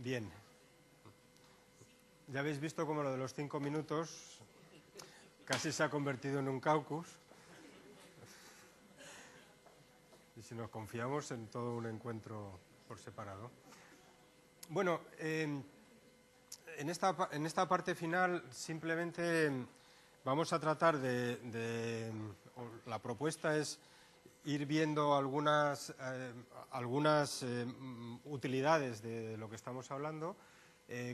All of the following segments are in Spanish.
Bien. Ya habéis visto cómo lo de los 5 minutos casi se ha convertido en un caucus. Y si nos confiamos en todo un encuentro por separado. Bueno, en esta parte final simplemente vamos a tratar la propuesta es ir viendo algunas utilidades de lo que estamos hablando,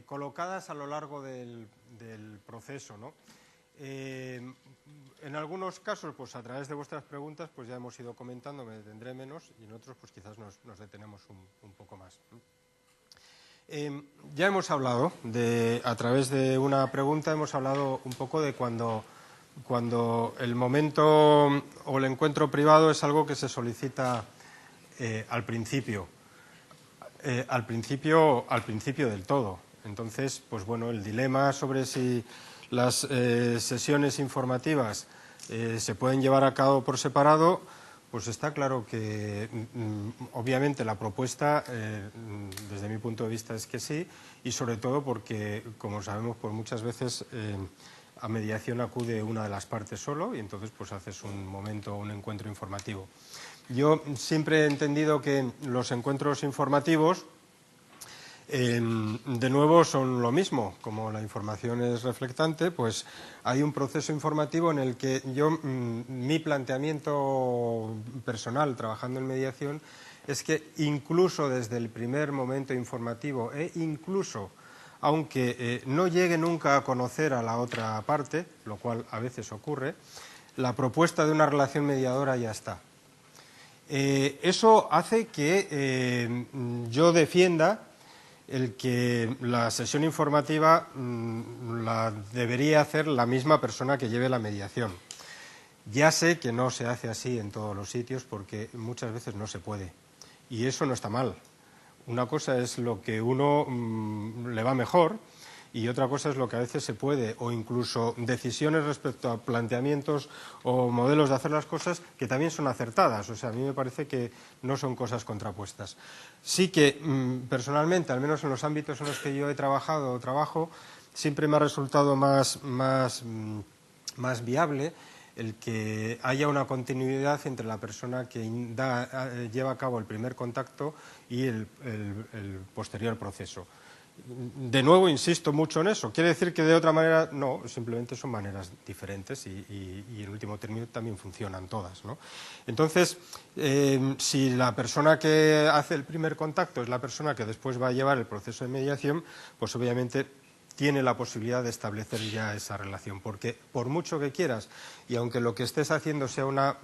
colocadas a lo largo del proceso, ¿no? En algunos casos, pues a través de vuestras preguntas, pues ya hemos ido comentando, me detendré menos, y en otros, pues quizás nos detenemos un poco más. Ya hemos hablado, a través de una pregunta, hemos hablado un poco de cuando el momento o el encuentro privado es algo que se solicita al principio del todo. Entonces, pues bueno, el dilema sobre si las sesiones informativas se pueden llevar a cabo por separado, pues está claro que obviamente la propuesta desde mi punto de vista es que sí, y sobre todo porque, como sabemos, pues muchas veces a mediación acude una de las partes solo y entonces pues haces un encuentro informativo. Yo siempre he entendido que los encuentros informativos de nuevo son lo mismo, como la información es reflectante, pues hay un proceso informativo en el que mi planteamiento personal trabajando en mediación es que incluso desde el primer momento informativo incluso aunque no llegue nunca a conocer a la otra parte, lo cual a veces ocurre, la propuesta de una relación mediadora ya está. Eso hace que yo defienda el que la sesión informativa la debería hacer la misma persona que lleve la mediación. Ya sé que no se hace así en todos los sitios porque muchas veces no se puede. Y eso no está mal. Una cosa es lo que uno le va mejor y otra cosa es lo que a veces se puede, o incluso decisiones respecto a planteamientos o modelos de hacer las cosas que también son acertadas. O sea, a mí me parece que no son cosas contrapuestas. Sí que personalmente, al menos en los ámbitos en los que yo he trabajado o trabajo, siempre me ha resultado más viable el que haya una continuidad entre la persona que lleva a cabo el primer contacto y el posterior proceso. De nuevo, insisto mucho en eso. ¿Quiere decir que de otra manera? No, simplemente son maneras diferentes y en último término también funcionan todas, ¿no? Entonces, si la persona que hace el primer contacto es la persona que después va a llevar el proceso de mediación, pues obviamente tiene la posibilidad de establecer ya esa relación, porque por mucho que quieras, y aunque lo que estés haciendo sea una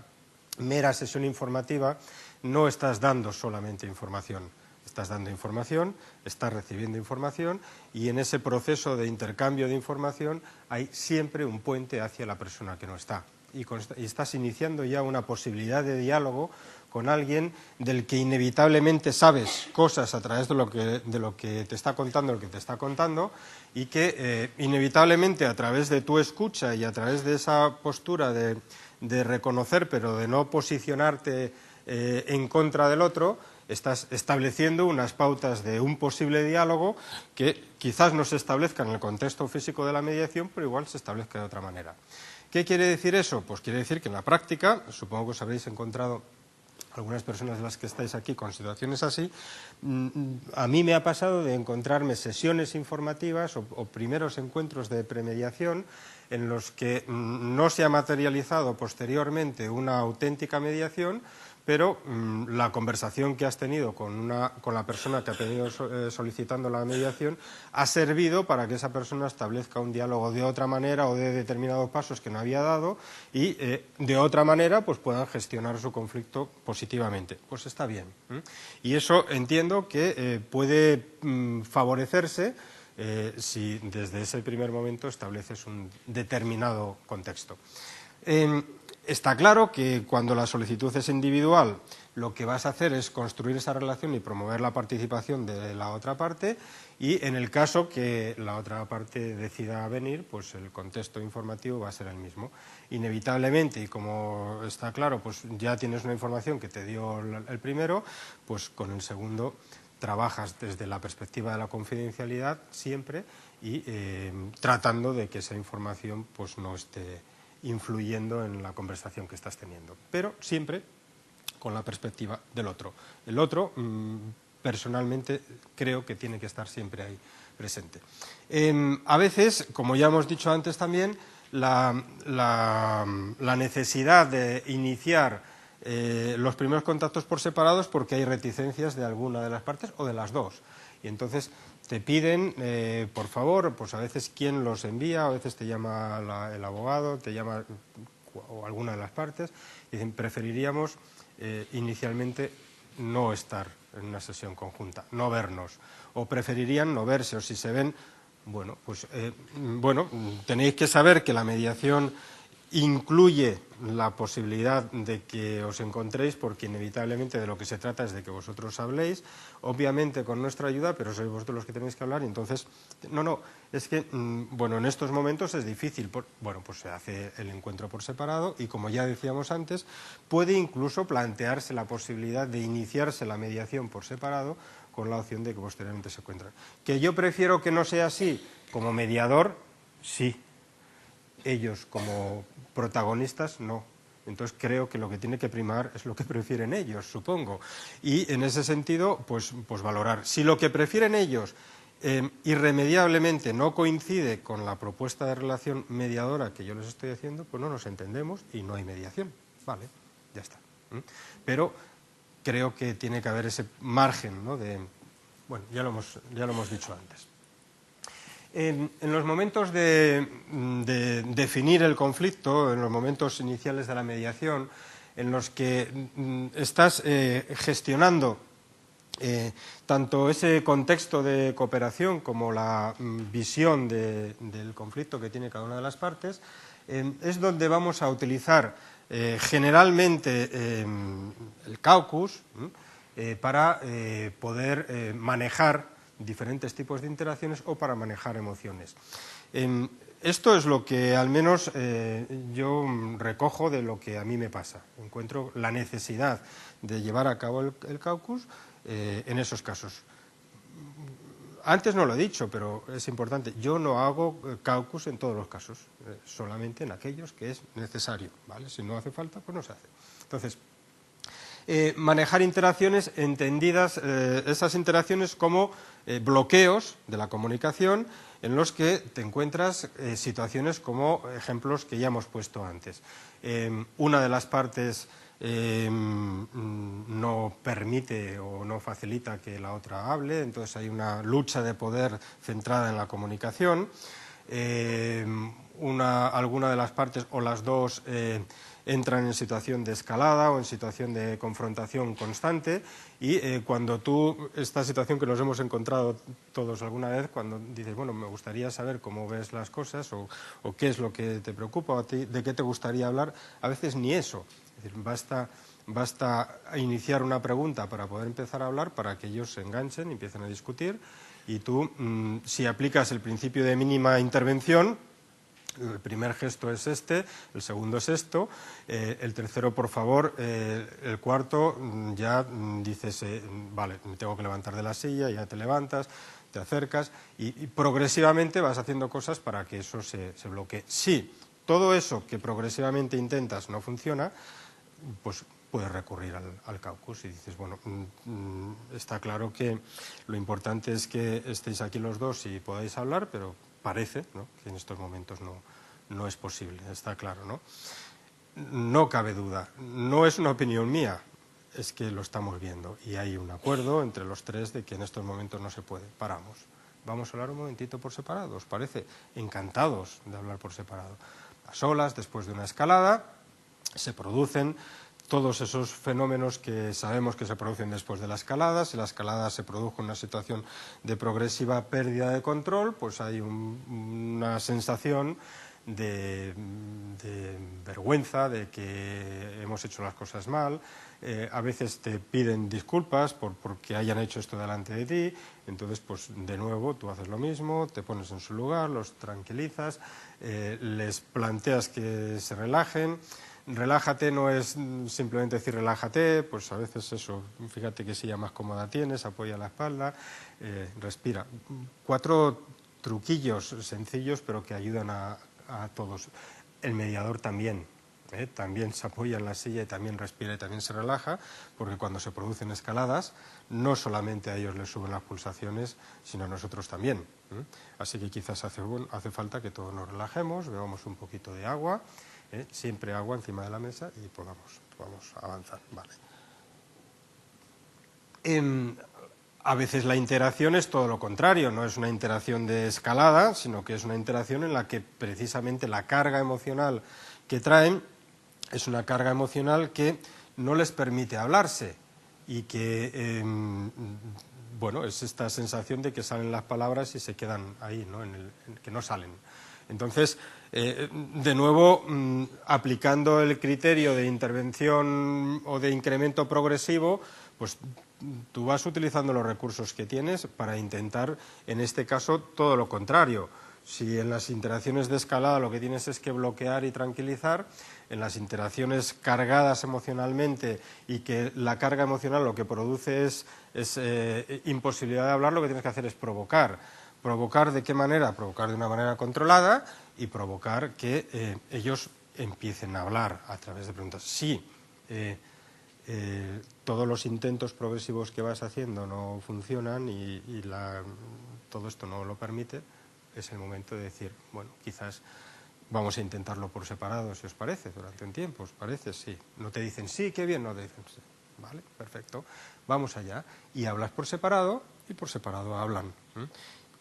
mera sesión informativa, no estás dando solamente información. Estás dando información, estás recibiendo información y en ese proceso de intercambio de información hay siempre un puente hacia la persona que no está. Y estás iniciando ya una posibilidad de diálogo con alguien del que inevitablemente sabes cosas a través de lo que te está contando, y que inevitablemente a través de tu escucha y a través de esa postura de reconocer pero de no posicionarte en contra del otro, estás estableciendo unas pautas de un posible diálogo que quizás no se establezca en el contexto físico de la mediación, pero igual se establezca de otra manera. ¿Qué quiere decir eso? Pues quiere decir que en la práctica, supongo que os habréis encontrado algunas personas de las que estáis aquí con situaciones así, a mí me ha pasado de encontrarme sesiones informativas o primeros encuentros de premediación en los que no se ha materializado posteriormente una auténtica mediación, pero la conversación que has tenido con la persona que ha venido solicitando la mediación ha servido para que esa persona establezca un diálogo de otra manera o de determinados pasos que no había dado y de otra manera pues puedan gestionar su conflicto positivamente. Pues está bien. Y eso entiendo que puede favorecerse si desde ese primer momento estableces un determinado contexto. Está claro que cuando la solicitud es individual, lo que vas a hacer es construir esa relación y promover la participación de la otra parte, y en el caso que la otra parte decida venir, pues el contexto informativo va a ser el mismo. Inevitablemente, y como está claro, pues ya tienes una información que te dio el primero, pues con el segundo trabajas desde la perspectiva de la confidencialidad siempre y tratando de que esa información pues, no esté influyendo en la conversación que estás teniendo, pero siempre con la perspectiva del otro. El otro, personalmente, creo que tiene que estar siempre ahí presente. A veces, como ya hemos dicho antes también, la necesidad de iniciar los primeros contactos por separados porque hay reticencias de alguna de las partes o de las dos. Y entonces te piden, por favor, pues a veces quién los envía, a veces te llama el abogado, te llama o alguna de las partes, y dicen, preferiríamos inicialmente no estar en una sesión conjunta, no vernos, o preferirían no verse, o si se ven, bueno, pues tenéis que saber que la mediación incluye la posibilidad de que os encontréis, porque inevitablemente de lo que se trata es de que vosotros habléis, obviamente con nuestra ayuda, pero sois vosotros los que tenéis que hablar, y entonces, es que, en estos momentos es difícil, pues se hace el encuentro por separado, y como ya decíamos antes, puede incluso plantearse la posibilidad de iniciarse la mediación por separado, con la opción de que posteriormente se encuentren. ¿Que yo prefiero que no sea así? Como mediador, sí. Ellos como protagonistas, no. Entonces creo que lo que tiene que primar es lo que prefieren ellos, supongo. Y en ese sentido, pues valorar. Si lo que prefieren ellos irremediablemente no coincide con la propuesta de relación mediadora que yo les estoy haciendo, pues no nos entendemos y no hay mediación. Vale, ya está. Pero creo que tiene que haber ese margen, ¿no? Ya lo hemos dicho antes. En los momentos de definir el conflicto, en los momentos iniciales de la mediación, en los que estás gestionando tanto ese contexto de cooperación como la visión del conflicto que tiene cada una de las partes, es donde vamos a utilizar generalmente el caucus para poder manejar diferentes tipos de interacciones o para manejar emociones. Esto es lo que al menos yo recojo de lo que a mí me pasa. Encuentro la necesidad de llevar a cabo el caucus en esos casos. Antes no lo he dicho, pero es importante. Yo no hago caucus en todos los casos, solamente en aquellos que es necesario, ¿vale? Si no hace falta, pues no se hace. Entonces, manejar interacciones entendidas, esas interacciones como bloqueos de la comunicación en los que te encuentras situaciones como ejemplos que ya hemos puesto antes. Una de las partes no permite o no facilita que la otra hable, entonces hay una lucha de poder centrada en la comunicación. Alguna de las partes o las dos entran en situación de escalada o en situación de confrontación constante y cuando esta situación que nos hemos encontrado todos alguna vez, cuando dices, bueno, me gustaría saber cómo ves las cosas o qué es lo que te preocupa o a ti, de qué te gustaría hablar, a veces ni eso. Es decir, basta iniciar una pregunta para poder empezar a hablar, para que ellos se enganchen y empiecen a discutir y tú, si aplicas el principio de mínima intervención, el primer gesto es este, el segundo es esto, el tercero, por favor, el cuarto ya dices, vale, me tengo que levantar de la silla, ya te levantas, te acercas y progresivamente vas haciendo cosas para que eso se bloquee. Si todo eso que progresivamente intentas no funciona, pues puedes recurrir al caucus y dices, bueno, está claro que lo importante es que estéis aquí los dos y podáis hablar, pero parece, ¿no?, que en estos momentos no es posible, está claro, ¿no? No cabe duda, no es una opinión mía, es que lo estamos viendo y hay un acuerdo entre los tres de que en estos momentos no se puede, paramos. Vamos a hablar un momentito por separado, ¿os parece? Encantados de hablar por separado. A solas, después de una escalada, se producen todos esos fenómenos que sabemos que se producen después de la escalada. Si la escalada se produjo en una situación de progresiva pérdida de control, pues hay una sensación de vergüenza, de que hemos hecho las cosas mal. A veces te piden disculpas porque hayan hecho esto delante de ti, entonces pues de nuevo tú haces lo mismo, te pones en su lugar, los tranquilizas, les planteas que se relajen. relájate no es simplemente decir relájate, pues a veces eso, fíjate qué silla más cómoda tienes, apoya la espalda, respira. 4 truquillos sencillos pero que ayudan a todos. El mediador también. También se apoya en la silla y también respira y también se relaja, porque cuando se producen escaladas, no solamente a ellos les suben las pulsaciones, sino a nosotros también. Así que quizás hace falta que todos nos relajemos, bebamos un poquito de agua, siempre agua encima de la mesa y podamos avanzar. Vale. A veces la interacción es todo lo contrario, no es una interacción de escalada, sino que es una interacción en la que precisamente la carga emocional que traen es una carga emocional que no les permite hablarse y que, bueno, es esta sensación de que salen las palabras y se quedan ahí, ¿no? Que no salen. Entonces, de nuevo, aplicando el criterio de intervención o de incremento progresivo, pues tú vas utilizando los recursos que tienes para intentar, en este caso, todo lo contrario. Si en las interacciones de escalada lo que tienes es que bloquear y tranquilizar, en las interacciones cargadas emocionalmente y que la carga emocional lo que produce es imposibilidad de hablar, lo que tienes que hacer es provocar. ¿Provocar de qué manera? Provocar de una manera controlada y provocar que ellos empiecen a hablar a través de preguntas. Sí, todos los intentos progresivos que vas haciendo no funcionan y todo esto no lo permite, es el momento de decir, bueno, quizás vamos a intentarlo por separado, si os parece, durante un tiempo, ¿os parece? Sí. No te dicen sí, qué bien, no te dicen sí. Vale, perfecto. Vamos allá. Y hablas por separado y por separado hablan.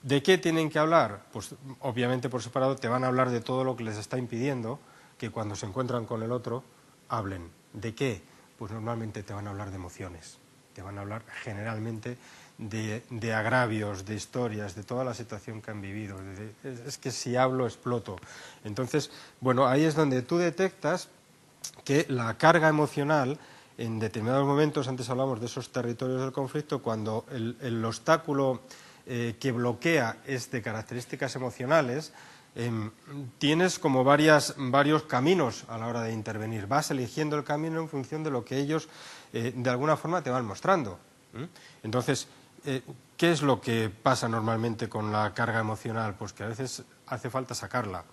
¿De qué tienen que hablar? Pues obviamente por separado te van a hablar de todo lo que les está impidiendo que cuando se encuentran con el otro hablen. ¿De qué? Pues normalmente te van a hablar de emociones. Te van a hablar generalmente de agravios, de historias, de toda la situación que han vivido. Es que si hablo exploto. Entonces, bueno, ahí es donde tú detectas que la carga emocional, en determinados momentos, antes hablamos de esos territorios del conflicto, cuando el obstáculo que bloquea es de características emocionales, tienes como varios caminos a la hora de intervenir. Vas eligiendo el camino en función de lo que ellos de alguna forma te van mostrando. Entonces, ¿qué es lo que pasa normalmente con la carga emocional? Pues que a veces hace falta sacarla.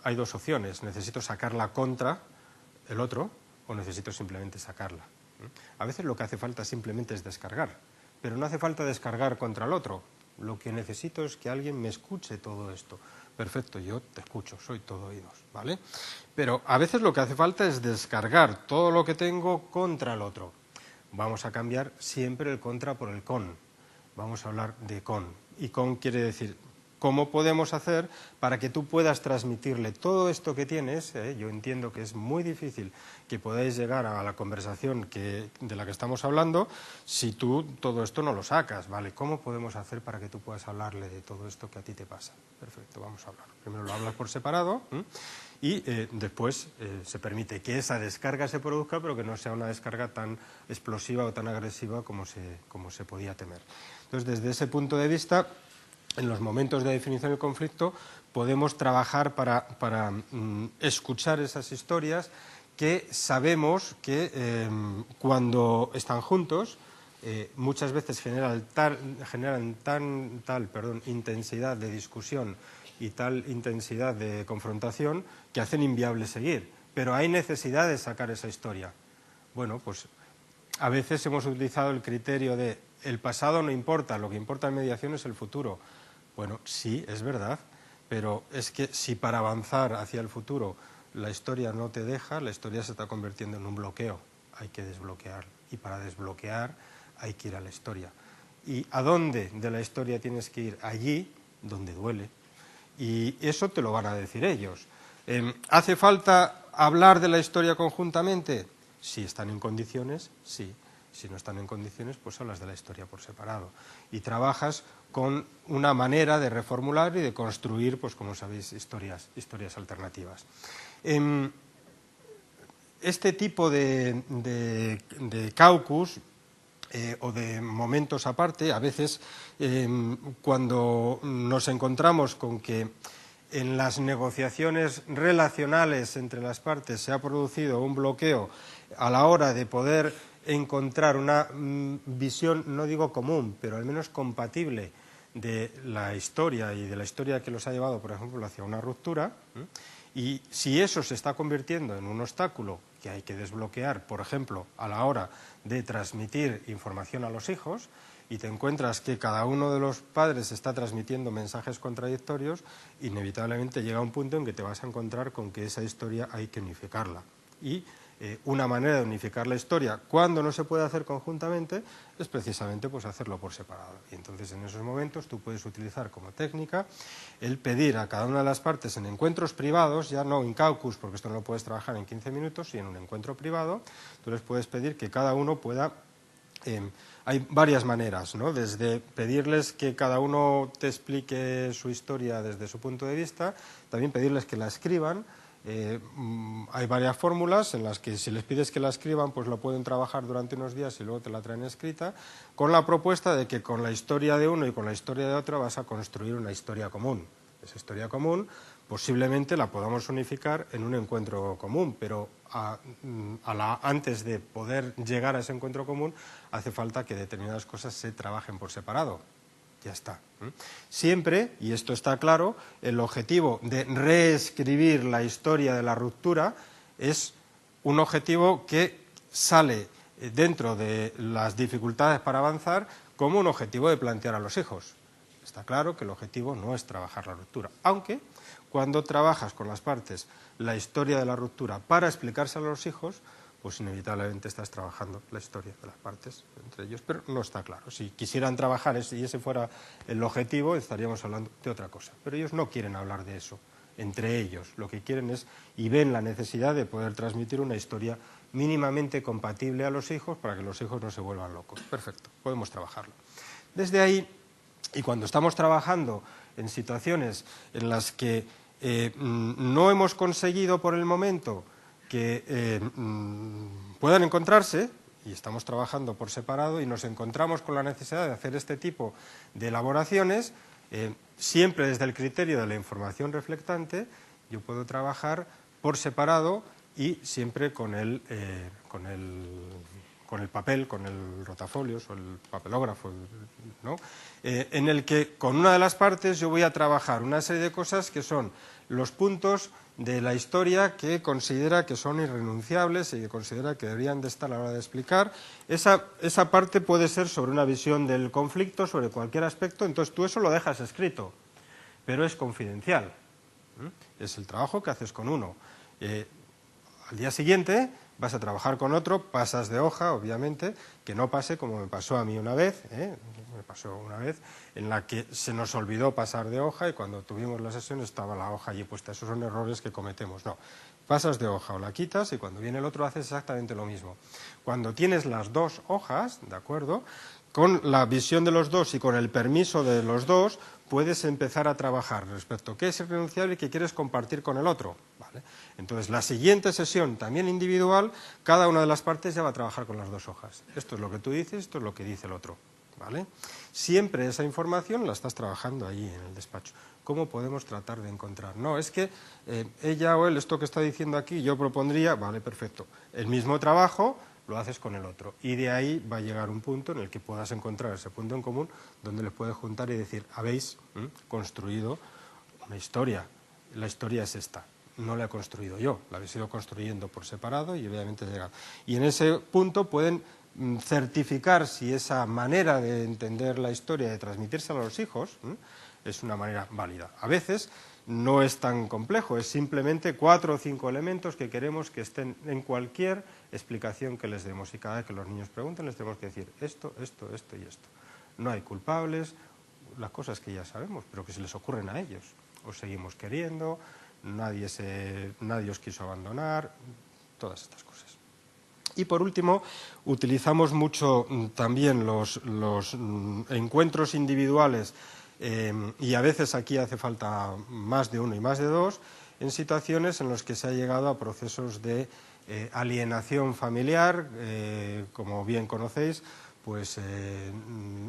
Hay 2 opciones, necesito sacarla contra el otro o necesito simplemente sacarla. A veces lo que hace falta simplemente es descargar, pero no hace falta descargar contra el otro. Lo que necesito es que alguien me escuche todo esto. Perfecto, yo te escucho, soy todo oídos, ¿vale? Pero a veces lo que hace falta es descargar todo lo que tengo contra el otro. Vamos a cambiar siempre el contra por el con. Vamos a hablar de con. Y con quiere decir, ¿cómo podemos hacer para que tú puedas transmitirle todo esto que tienes? Yo entiendo que es muy difícil que podáis llegar a la conversación de la que estamos hablando si tú todo esto no lo sacas, ¿vale? ¿Cómo podemos hacer para que tú puedas hablarle de todo esto que a ti te pasa? Perfecto, vamos a hablar. Primero lo hablas por separado y después se permite que esa descarga se produzca, pero que no sea una descarga tan explosiva o tan agresiva como se podía temer. Entonces, desde ese punto de vista, en los momentos de definición del conflicto podemos trabajar para escuchar esas historias que sabemos que cuando están juntos muchas veces generan tal intensidad de discusión y tal intensidad de confrontación que hacen inviable seguir. Pero hay necesidad de sacar esa historia. Bueno, pues a veces hemos utilizado el criterio de el pasado no importa, lo que importa en mediación es el futuro. Bueno, sí, es verdad, pero es que si para avanzar hacia el futuro la historia no te deja, la historia se está convirtiendo en un bloqueo. Hay que desbloquear. Y para desbloquear hay que ir a la historia. ¿Y a dónde de la historia tienes que ir? Allí donde duele. Y eso te lo van a decir ellos. ¿Hace falta hablar de la historia conjuntamente? Si están en condiciones, sí. Si no están en condiciones, pues hablas de la historia por separado. Y trabajas con una manera de reformular y de construir, pues como sabéis, historias alternativas. Este tipo de caucus o de momentos aparte, a veces cuando nos encontramos con que en las negociaciones relacionales entre las partes se ha producido un bloqueo a la hora de poder encontrar una visión, no digo común, pero al menos compatible de la historia y de la historia que los ha llevado, por ejemplo, hacia una ruptura, y si eso se está convirtiendo en un obstáculo que hay que desbloquear, por ejemplo, a la hora de transmitir información a los hijos, y te encuentras que cada uno de los padres está transmitiendo mensajes contradictorios, inevitablemente llega un punto en que te vas a encontrar con que esa historia hay que unificarla. Y una manera de unificar la historia, cuando no se puede hacer conjuntamente, es precisamente pues, hacerlo por separado. Y entonces en esos momentos tú puedes utilizar como técnica el pedir a cada una de las partes en encuentros privados, ya no in caucus, porque esto no lo puedes trabajar en 15 minutos, y en un encuentro privado, tú les puedes pedir que cada uno pueda... hay varias maneras, ¿no? Desde pedirles que cada uno te explique su historia desde su punto de vista, también pedirles que la escriban. Hay varias fórmulas en las que si les pides que la escriban, pues lo pueden trabajar durante unos días y luego te la traen escrita, con la propuesta de que con la historia de uno y con la historia de otro vas a construir una historia común. Esa historia común posiblemente la podamos unificar en un encuentro común, pero antes de poder llegar a ese encuentro común hace falta que determinadas cosas se trabajen por separado. Ya está. Siempre, y esto está claro, el objetivo de reescribir la historia de la ruptura es un objetivo que sale dentro de las dificultades para avanzar como un objetivo de plantear a los hijos. Está claro que el objetivo no es trabajar la ruptura, aunque cuando trabajas con las partes la historia de la ruptura para explicársela a los hijos, pues inevitablemente estás trabajando la historia de las partes entre ellos, pero no está claro. Si quisieran trabajar y ese fuera el objetivo, estaríamos hablando de otra cosa. Pero ellos no quieren hablar de eso entre ellos. Lo que quieren es, y ven la necesidad de poder transmitir una historia mínimamente compatible a los hijos para que los hijos no se vuelvan locos. Perfecto, podemos trabajarlo. Desde ahí, y cuando estamos trabajando en situaciones en las que no hemos conseguido por el momento que puedan encontrarse, y estamos trabajando por separado y nos encontramos con la necesidad de hacer este tipo de elaboraciones, siempre desde el criterio de la información reflectante, yo puedo trabajar por separado y siempre con el papel, con el rotafolios o el papelógrafo, ¿no? En el que con una de las partes yo voy a trabajar una serie de cosas que son los puntos de la historia que considera que son irrenunciables y que considera que deberían de estar a la hora de explicar. Esa parte puede ser sobre una visión del conflicto, sobre cualquier aspecto, entonces tú eso lo dejas escrito, pero es confidencial. Es el trabajo que haces con uno. Al día siguiente vas a trabajar con otro, pasas de hoja, obviamente, que no pase como me pasó a mí una vez, me pasó una vez en la que se nos olvidó pasar de hoja y cuando tuvimos la sesión estaba la hoja allí puesta. Esos son errores que cometemos. No, pasas de hoja o la quitas y cuando viene el otro haces exactamente lo mismo. Cuando tienes las dos hojas, ¿de acuerdo?, con la visión de los dos y con el permiso de los dos, puedes empezar a trabajar respecto a qué es irrenunciable y qué quieres compartir con el otro. ¿Vale? Entonces, la siguiente sesión, también individual, cada una de las partes ya va a trabajar con las dos hojas. Esto es lo que tú dices, esto es lo que dice el otro. ¿Vale? Siempre esa información la estás trabajando ahí en el despacho. ¿Cómo podemos tratar de encontrar? No, es que ella o él, esto que está diciendo aquí, yo propondría, vale, perfecto, el mismo trabajo lo haces con el otro. Y de ahí va a llegar un punto en el que puedas encontrar ese punto en común donde les puedes juntar y decir, habéis construido una historia, la historia es esta, no la he construido yo, la habéis ido construyendo por separado y obviamente llega. Y en ese punto pueden certificar si esa manera de entender la historia, de transmitírsela a los hijos, es una manera válida. A veces no es tan complejo, es simplemente 4 o 5 elementos que queremos que estén en cualquier explicación que les demos y cada vez que los niños pregunten les tenemos que decir esto, esto, esto y esto. No hay culpables, las cosas que ya sabemos, pero que se les ocurren a ellos. Os seguimos queriendo, nadie os quiso abandonar, todas estas cosas. Y por último, utilizamos mucho también los encuentros individuales y a veces aquí hace falta más de uno y más de dos, en situaciones en las que se ha llegado a procesos de alienación familiar, como bien conocéis, pues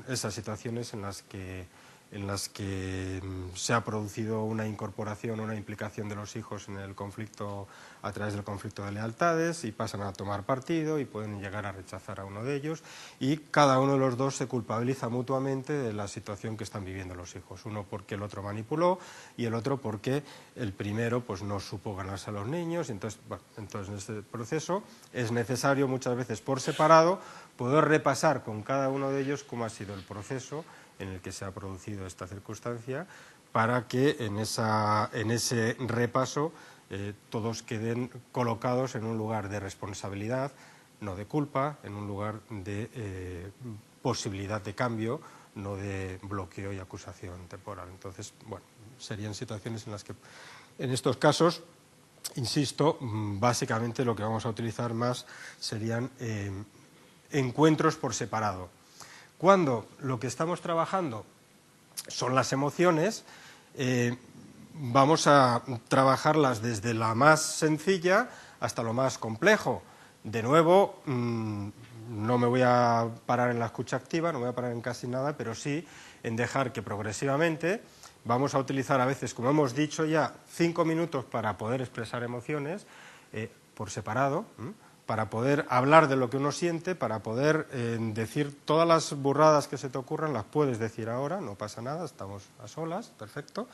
esas situaciones en las que en las que se ha producido una incorporación o una implicación de los hijos en el conflicto a través del conflicto de lealtades y pasan a tomar partido y pueden llegar a rechazar a uno de ellos y cada uno de los dos se culpabiliza mutuamente de la situación que están viviendo los hijos, uno porque el otro manipuló y el otro porque el primero pues no supo ganarse a los niños. Entonces, bueno, entonces en este proceso es necesario muchas veces por separado poder repasar con cada uno de ellos cómo ha sido el proceso en el que se ha producido esta circunstancia, para que en ese repaso todos queden colocados en un lugar de responsabilidad, no de culpa, en un lugar de posibilidad de cambio, no de bloqueo y acusación temporal. Entonces, bueno, serían situaciones en las que, en estos casos, insisto, básicamente lo que vamos a utilizar más serían encuentros por separado. Cuando lo que estamos trabajando son las emociones, vamos a trabajarlas desde la más sencilla hasta lo más complejo. De nuevo, no me voy a parar en la escucha activa, no voy a parar en casi nada, pero sí en dejar que progresivamente vamos a utilizar a veces, como hemos dicho ya, 5 minutos para poder expresar emociones por separado, para poder hablar de lo que uno siente, para poder decir todas las burradas que se te ocurran, las puedes decir ahora, no pasa nada, estamos a solas, perfecto.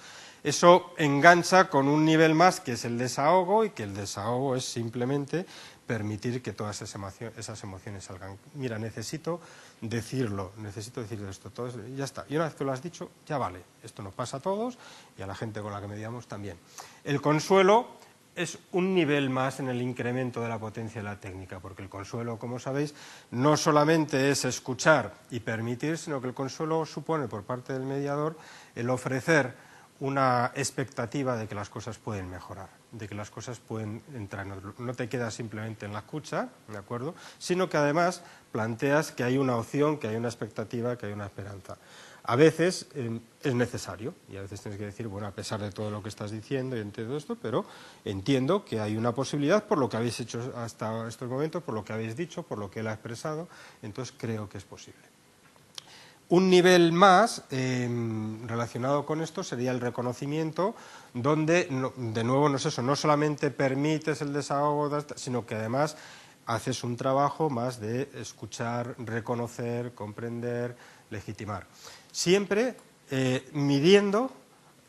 Eso engancha con un nivel más que es el desahogo, y que el desahogo es simplemente permitir que todas esas emociones salgan. Mira, necesito decirlo, necesito decir esto, todo eso, y ya está. Y una vez que lo has dicho, ya vale, esto nos pasa a todos y a la gente con la que mediamos también. El consuelo es un nivel más en el incremento de la potencia de la técnica, porque el consuelo, como sabéis, no solamente es escuchar y permitir, sino que el consuelo supone por parte del mediador el ofrecer una expectativa de que las cosas pueden mejorar, de que las cosas pueden entrar. No te quedas simplemente en la escucha, ¿de acuerdo?, sino que además planteas que hay una opción, que hay una expectativa, que hay una esperanza. A veces es necesario, y a veces tienes que decir, bueno, a pesar de todo lo que estás diciendo y entiendo esto, pero entiendo que hay una posibilidad por lo que habéis hecho hasta estos momentos, por lo que habéis dicho, por lo que él ha expresado, entonces creo que es posible. Un nivel más relacionado con esto sería el reconocimiento, donde, de nuevo, no es eso, no solamente permites el desahogo, sino que además haces un trabajo más de escuchar, reconocer, comprender, legitimar. Siempre midiendo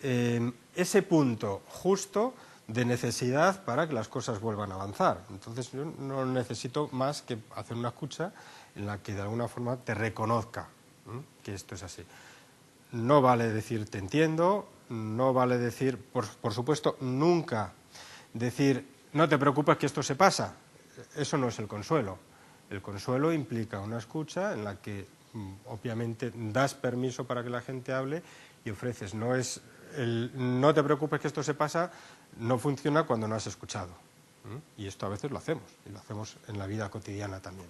ese punto justo de necesidad para que las cosas vuelvan a avanzar. Entonces yo no necesito más que hacer una escucha en la que de alguna forma te reconozca que esto es así. No vale decir te entiendo, no vale decir, por supuesto, nunca decir no te preocupes que esto se pasa. Eso no es el consuelo. El consuelo implica una escucha en la que obviamente das permiso para que la gente hable y ofreces. No es el no te preocupes que esto se pasa, no funciona cuando no has escuchado. Y esto a veces lo hacemos, y lo hacemos en la vida cotidiana también.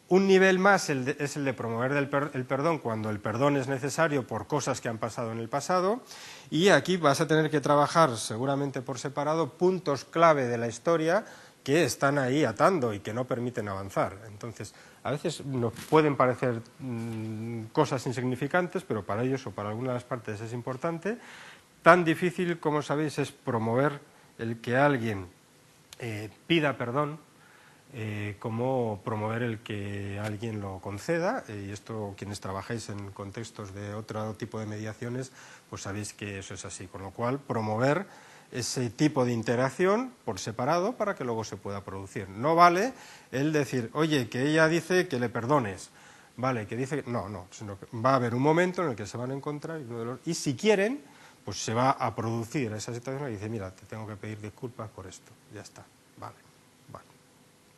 Un nivel más es el de promover el perdón cuando el perdón es necesario por cosas que han pasado en el pasado, y aquí vas a tener que trabajar seguramente por separado puntos clave de la historia que están ahí atando y que no permiten avanzar. Entonces, a veces nos pueden parecer cosas insignificantes, pero para ellos o para algunas de las partes es importante. Tan difícil, como sabéis, es promover el que alguien pida perdón, como promover el que alguien lo conceda, y esto quienes trabajáis en contextos de otro tipo de mediaciones, pues sabéis que eso es así, con lo cual promover ese tipo de interacción por separado para que luego se pueda producir. No vale el decir, oye, que ella dice que le perdones, vale, que dice, no, sino que va a haber un momento en el que se van a encontrar y si quieren, pues se va a producir esa situación y dice, mira, te tengo que pedir disculpas por esto, ya está, vale,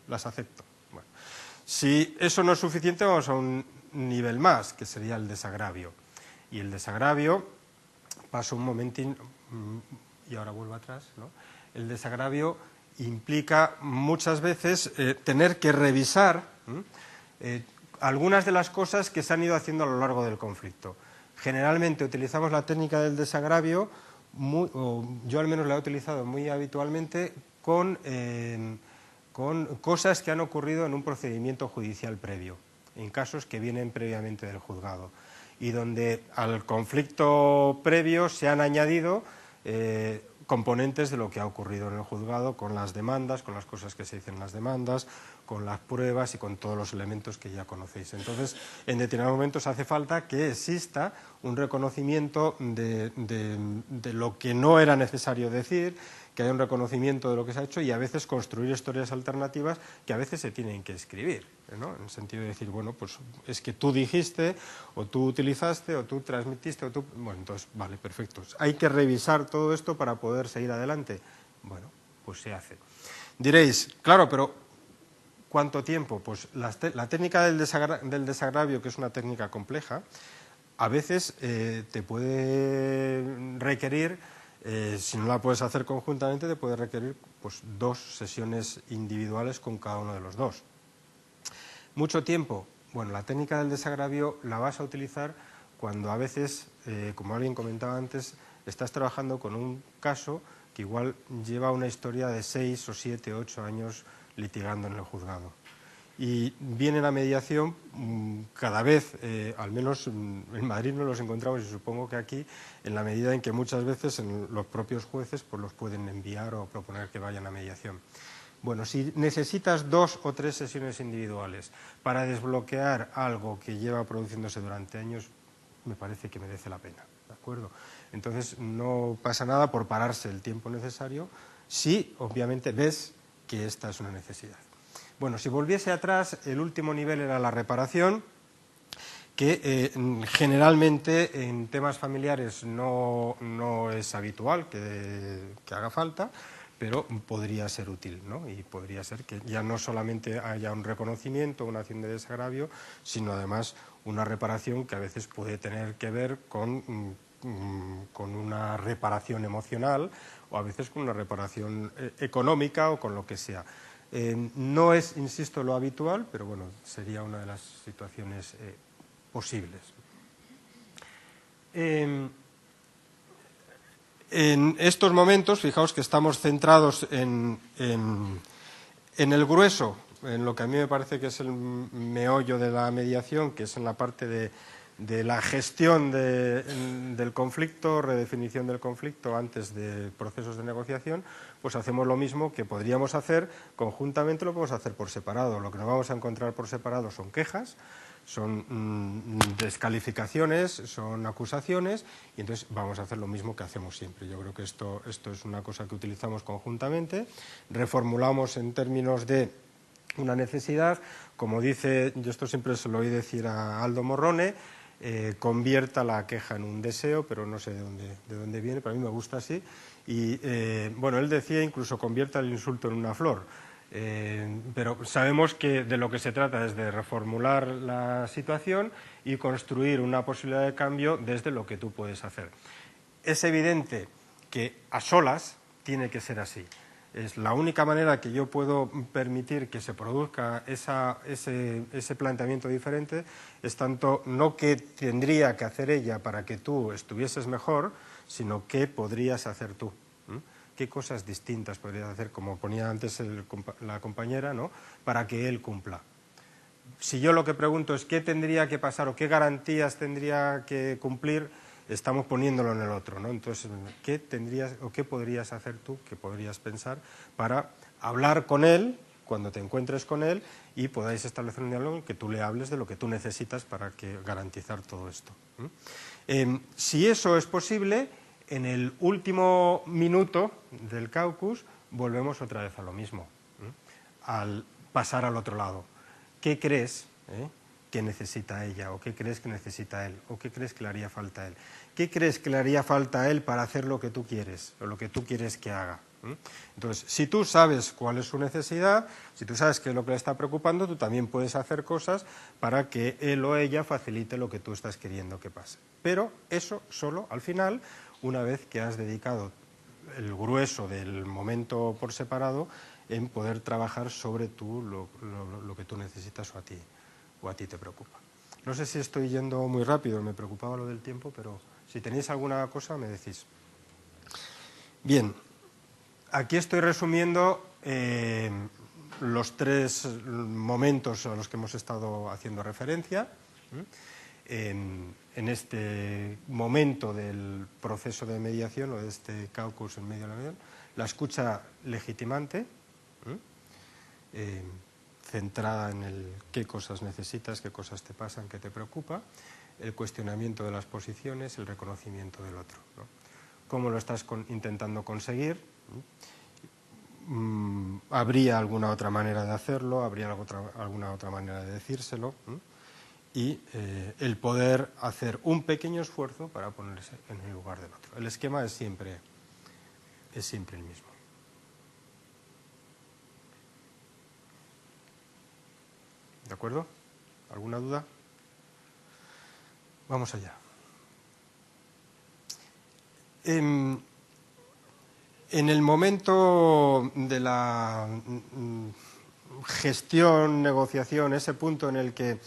las acepto. Bueno, si eso no es suficiente, vamos a un nivel más, que sería el desagravio. Y el desagravio, paso un momentín, y ahora vuelvo atrás, ¿no? El desagravio implica muchas veces tener que revisar algunas de las cosas que se han ido haciendo a lo largo del conflicto. Generalmente utilizamos la técnica del desagravio, yo al menos la he utilizado muy habitualmente, con cosas que han ocurrido en un procedimiento judicial previo, en casos que vienen previamente del juzgado. y donde al conflicto previo se han añadido componentes de lo que ha ocurrido en el juzgado con las demandas, con las cosas que se dicen en las demandas, con las pruebas y con todos los elementos que ya conocéis. Entonces, en determinados momentos hace falta que exista un reconocimiento de lo que no era necesario decir, que haya un reconocimiento de lo que se ha hecho y a veces construir historias alternativas que a veces se tienen que escribir, ¿no? En el sentido de decir, bueno, pues es que tú dijiste, o tú utilizaste, o tú transmitiste, o tú... Bueno, entonces, vale, perfecto. Hay que revisar todo esto para poder seguir adelante. Bueno, pues se hace. Diréis, claro, pero ¿cuánto tiempo? Pues la técnica del desagravio, que es una técnica compleja, a veces te puede requerir, si no la puedes hacer conjuntamente, te puede requerir pues 2 sesiones individuales con cada uno de los dos. ¿Mucho tiempo? Bueno, la técnica del desagravio la vas a utilizar cuando a veces, como alguien comentaba antes, estás trabajando con un caso que igual lleva una historia de 6 o 7 o 8 años litigando en el juzgado. Y viene la mediación cada vez, al menos en Madrid no los encontramos y supongo que aquí, en la medida en que muchas veces los propios jueces pues los pueden enviar o proponer que vayan a mediación. Bueno, si necesitas 2 o 3 sesiones individuales para desbloquear algo que lleva produciéndose durante años, me parece que merece la pena, ¿de acuerdo? Entonces no pasa nada por pararse el tiempo necesario si obviamente ves que esta es una necesidad. Bueno, si volviese atrás, el último nivel era la reparación, que generalmente en temas familiares no es habitual que haga falta, pero podría ser útil, ¿no? Y podría ser que ya no solamente haya un reconocimiento, una acción de desagravio, sino además una reparación que a veces puede tener que ver con una reparación emocional o a veces con una reparación económica o con lo que sea. No es, insisto, lo habitual, pero bueno, sería una de las situaciones posibles. En estos momentos, fijaos que estamos centrados en el grueso, en lo que a mí me parece que es el meollo de la mediación, que es en la parte de la gestión del conflicto, redefinición del conflicto antes de procesos de negociación, pues hacemos lo mismo que podríamos hacer conjuntamente, lo podemos hacer por separado. Lo que nos vamos a encontrar por separado son quejas, son descalificaciones, son acusaciones, y entonces vamos a hacer lo mismo que hacemos siempre. Yo creo que esto es una cosa que utilizamos conjuntamente, reformulamos en términos de una necesidad, como dice, yo esto siempre se lo oí decir a Aldo Morrone, convierta la queja en un deseo, pero no sé de dónde viene, pero a mí me gusta así, y bueno, él decía incluso convierta el insulto en una flor. Pero sabemos que de lo que se trata es de reformular la situación y construir una posibilidad de cambio desde lo que tú puedes hacer. Es evidente que a solas tiene que ser así. Es la única manera que yo puedo permitir que se produzca ese planteamiento diferente, es tanto no qué tendría que hacer ella para que tú estuvieses mejor, sino qué podrías hacer tú. ¿Qué cosas distintas podrías hacer, como ponía antes la compañera, ¿no?, para que él cumpla? Si yo lo que pregunto es qué tendría que pasar o qué garantías tendría que cumplir, estamos poniéndolo en el otro, ¿no? Entonces, ¿qué tendrías o qué podrías hacer tú, qué podrías pensar para hablar con él cuando te encuentres con él y podáis establecer un diálogo en que tú le hables de lo que tú necesitas para garantizar todo esto? Si eso es posible, en el último minuto del caucus volvemos otra vez a lo mismo, al pasar al otro lado. ¿Qué crees que necesita ella? ¿O qué crees que necesita él? ¿O qué crees que le haría falta a él? ¿Qué crees que le haría falta a él para hacer lo que tú quieres o lo que tú quieres que haga? Entonces, si tú sabes cuál es su necesidad, si tú sabes qué es lo que le está preocupando, tú también puedes hacer cosas para que él o ella facilite lo que tú estás queriendo que pase. Pero eso solo al final, una vez que has dedicado el grueso del momento por separado en poder trabajar sobre lo que tú necesitas o a ti te preocupa. No sé si estoy yendo muy rápido, me preocupaba lo del tiempo, pero si tenéis alguna cosa me decís. Bien, aquí estoy resumiendo los 3 momentos a los que hemos estado haciendo referencia. en este momento del proceso de mediación o de este caucus en medio de la mediación, la escucha legitimante, centrada en el qué cosas necesitas, qué cosas te pasan, qué te preocupa, el cuestionamiento de las posiciones, el reconocimiento del otro, ¿no? ¿Cómo lo estás intentando conseguir? ¿Habría alguna otra manera de hacerlo? ¿Habría alguna otra manera de decírselo? Y el poder hacer un pequeño esfuerzo para ponerse en el lugar del otro. El esquema es siempre el mismo. ¿De acuerdo? ¿Alguna duda? Vamos allá. En el momento de la gestión, negociación, ese punto en el que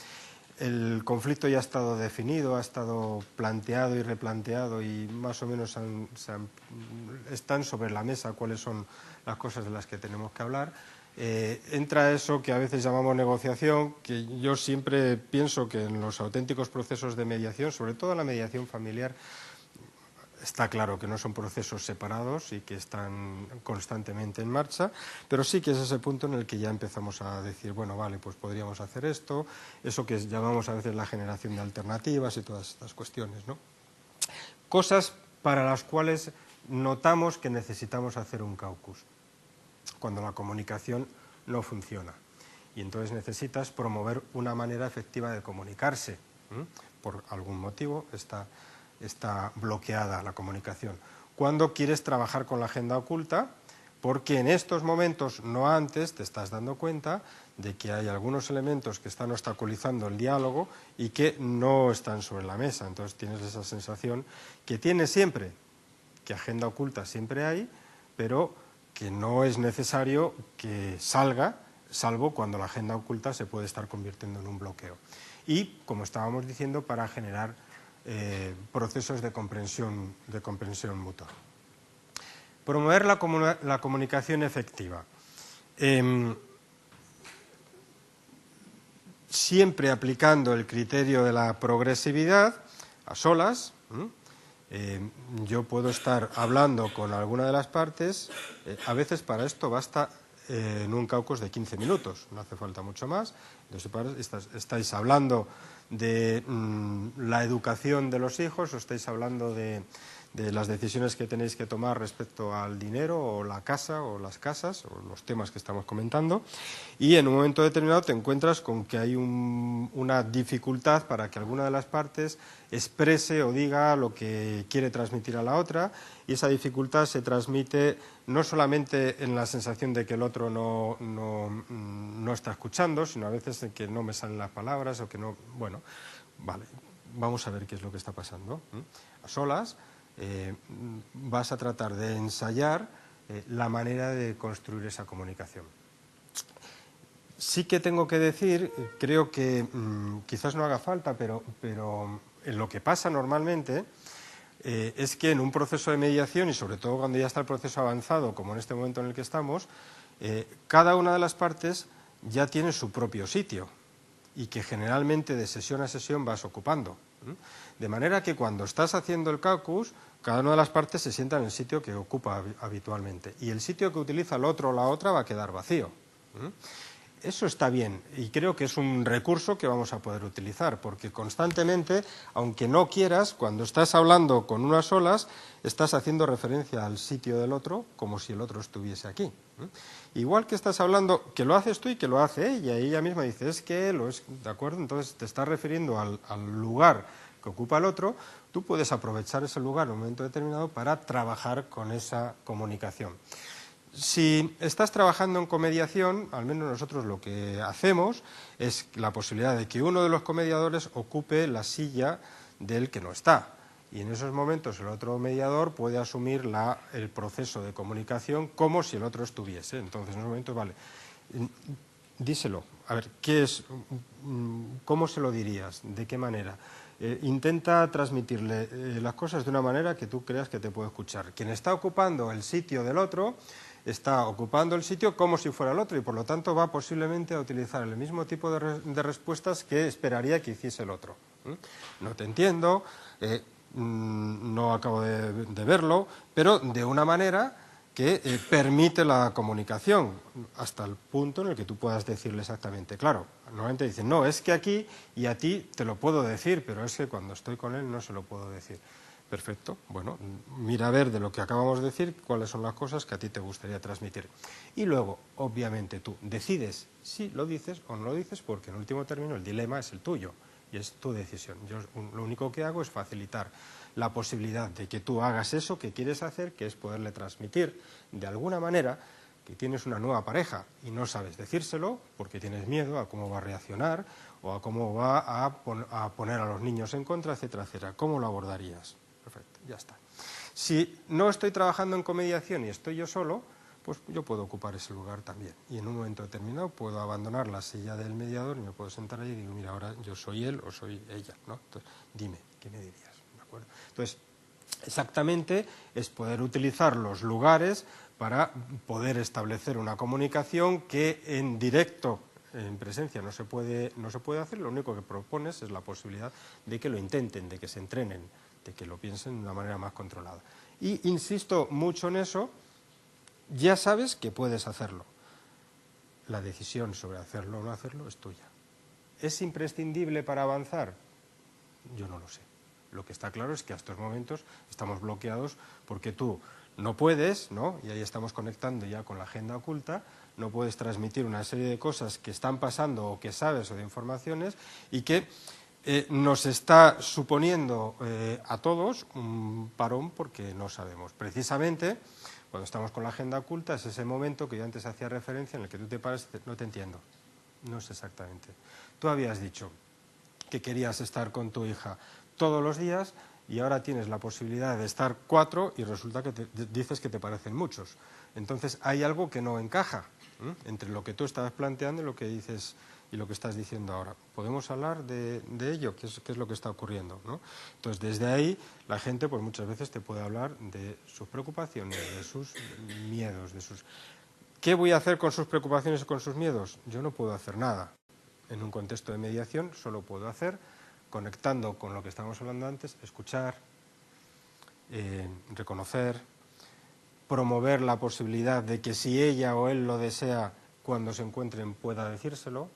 el conflicto ya ha estado definido, ha estado planteado y replanteado y más o menos están sobre la mesa cuáles son las cosas de las que tenemos que hablar, entra eso que a veces llamamos negociación, que yo siempre pienso que en los auténticos procesos de mediación, sobre todo la mediación familiar, está claro que no son procesos separados y que están constantemente en marcha, pero sí que es ese punto en el que ya empezamos a decir, bueno, vale, pues podríamos hacer esto, eso que llamamos a veces la generación de alternativas y todas estas cuestiones, ¿no? Cosas para las cuales notamos que necesitamos hacer un caucus, cuando la comunicación no funciona. Y entonces necesitas promover una manera efectiva de comunicarse. Por algún motivo está bloqueada la comunicación. Cuando quieres trabajar con la agenda oculta, porque en estos momentos, no antes, te estás dando cuenta de que hay algunos elementos que están obstaculizando el diálogo y que no están sobre la mesa. Entonces tienes esa sensación que tienes siempre, que agenda oculta siempre hay, pero que no es necesario que salga, salvo cuando la agenda oculta se puede estar convirtiendo en un bloqueo. Y, como estábamos diciendo, para generar procesos de comprensión mutua. Promover la comunicación efectiva. Siempre aplicando el criterio de la progresividad, a solas. Yo puedo estar hablando con alguna de las partes, a veces para esto basta en un caucus de 15 minutos, no hace falta mucho más. Entonces, estáis hablando de la educación de los hijos, o estáis hablando de las decisiones que tenéis que tomar respecto al dinero o la casa o las casas o los temas que estamos comentando, y en un momento determinado te encuentras con que hay una dificultad para que alguna de las partes exprese o diga lo que quiere transmitir a la otra, y esa dificultad se transmite no solamente en la sensación de que el otro no está escuchando, sino a veces en que no me salen las palabras o que no... Bueno, vale, vamos a ver qué es lo que está pasando. A solas vas a tratar de ensayar la manera de construir esa comunicación. Sí que tengo que decir, creo que quizás no haga falta, pero en lo que pasa normalmente es que en un proceso de mediación, y sobre todo cuando ya está el proceso avanzado, como en este momento en el que estamos, cada una de las partes ya tiene su propio sitio y que generalmente de sesión a sesión vas ocupando. De manera que cuando estás haciendo el caucus, cada una de las partes se sienta en el sitio que ocupa habitualmente, y el sitio que utiliza el otro o la otra va a quedar vacío. Eso está bien, y creo que es un recurso que vamos a poder utilizar, porque constantemente, aunque no quieras, cuando estás hablando con unas solas, estás haciendo referencia al sitio del otro como si el otro estuviese aquí. Igual que estás hablando, que lo haces tú y que lo hace ella, y ella misma dice, es que lo es, ¿de acuerdo? Entonces te estás refiriendo al lugar que ocupa el otro, tú puedes aprovechar ese lugar en un momento determinado para trabajar con esa comunicación. Si estás trabajando en comediación, al menos nosotros lo que hacemos es la posibilidad de que uno de los comediadores ocupe la silla del que no está. Y en esos momentos el otro mediador puede asumir el proceso de comunicación como si el otro estuviese. Entonces, en esos momentos, vale, díselo. A ver, ¿qué es? ¿Cómo se lo dirías? ¿De qué manera? Intenta transmitirle las cosas de una manera que tú creas que te puede escuchar. Quien está ocupando el sitio del otro está ocupando el sitio como si fuera el otro y por lo tanto va posiblemente a utilizar el mismo tipo de respuestas que esperaría que hiciese el otro. No te entiendo, no acabo de verlo, pero de una manera que permite la comunicación hasta el punto en el que tú puedas decirle exactamente. Claro, normalmente dicen, no, es que aquí y a ti te lo puedo decir, pero es que cuando estoy con él no se lo puedo decir. Perfecto, bueno, mira a ver de lo que acabamos de decir cuáles son las cosas que a ti te gustaría transmitir. Y luego, obviamente, tú decides si lo dices o no lo dices, porque en último término el dilema es el tuyo y es tu decisión. Yo lo único que hago es facilitar la posibilidad de que tú hagas eso que quieres hacer, que es poderle transmitir de alguna manera que tienes una nueva pareja y no sabes decírselo porque tienes miedo a cómo va a reaccionar o a cómo va a poner a los niños en contra, etcétera, etcétera. ¿Cómo lo abordarías? Perfecto, ya está. Si no estoy trabajando en comediación y estoy yo solo, pues yo puedo ocupar ese lugar también. Y en un momento determinado puedo abandonar la silla del mediador y me puedo sentar allí y digo, mira, ahora yo soy él o soy ella, ¿no? Entonces, dime, ¿qué me dirías? ¿De acuerdo? Entonces, exactamente es poder utilizar los lugares para poder establecer una comunicación que en directo, en presencia, no se puede hacer. Lo único que propones es la posibilidad de que lo intenten, de que se entrenen, de que lo piensen de una manera más controlada. Y insisto mucho en eso, ya sabes que puedes hacerlo. La decisión sobre hacerlo o no hacerlo es tuya. ¿Es imprescindible para avanzar? Yo no lo sé. Lo que está claro es que a estos momentos estamos bloqueados porque tú no puedes, ¿no? Y ahí estamos conectando ya con la agenda oculta, no puedes transmitir una serie de cosas que están pasando o que sabes o de informaciones y que nos está suponiendo a todos un parón porque no sabemos. Precisamente, cuando estamos con la agenda oculta, es ese momento que yo antes hacía referencia en el que tú te paras y dices, no te entiendo, no sé exactamente. Tú habías dicho que querías estar con tu hija todos los días y ahora tienes la posibilidad de estar 4 y resulta que dices que te parecen muchos. Entonces hay algo que no encaja entre lo que tú estabas planteando y lo que dices y lo que estás diciendo ahora. ¿Podemos hablar de ello? ¿Qué es lo que está ocurriendo? ¿No? Entonces, desde ahí, la gente pues muchas veces te puede hablar de sus preocupaciones, de sus miedos, de sus... ¿Qué voy a hacer con sus preocupaciones y con sus miedos? Yo no puedo hacer nada. En un contexto de mediación solo puedo hacer, conectando con lo que estábamos hablando antes, escuchar, reconocer, promover la posibilidad de que si ella o él lo desea, cuando se encuentren pueda decírselo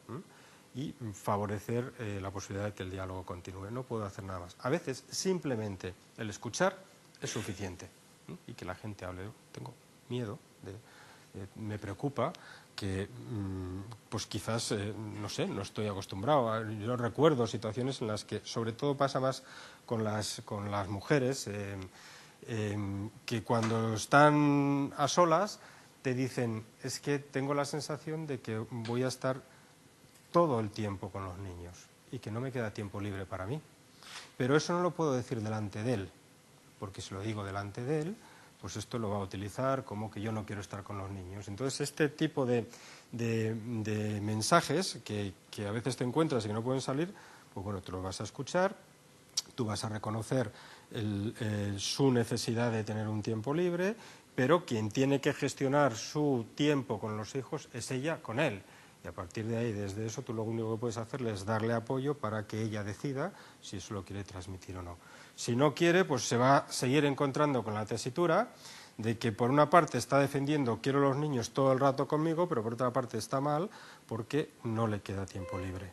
y favorecer la posibilidad de que el diálogo continúe. No puedo hacer nada más. A veces simplemente el escuchar es suficiente y que la gente hable. Tengo miedo, me preocupa que pues quizás, no sé, no estoy acostumbrado. Yo recuerdo situaciones en las que, sobre todo pasa más con las mujeres, que cuando están a solas te dicen, es que tengo la sensación de que voy a estar todo el tiempo con los niños y que no me queda tiempo libre para mí. Pero eso no lo puedo decir delante de él, porque si lo digo delante de él, pues esto lo va a utilizar como que yo no quiero estar con los niños. Entonces, este tipo de mensajes que a veces te encuentras y que no pueden salir, pues bueno, tú los vas a escuchar, tú vas a reconocer su necesidad de tener un tiempo libre, pero quien tiene que gestionar su tiempo con los hijos es ella con él. Y a partir de ahí, desde eso, tú lo único que puedes hacerle es darle apoyo para que ella decida si eso lo quiere transmitir o no. Si no quiere, pues se va a seguir encontrando con la tesitura de que por una parte está defendiendo quiero los niños todo el rato conmigo, pero por otra parte está mal porque no le queda tiempo libre.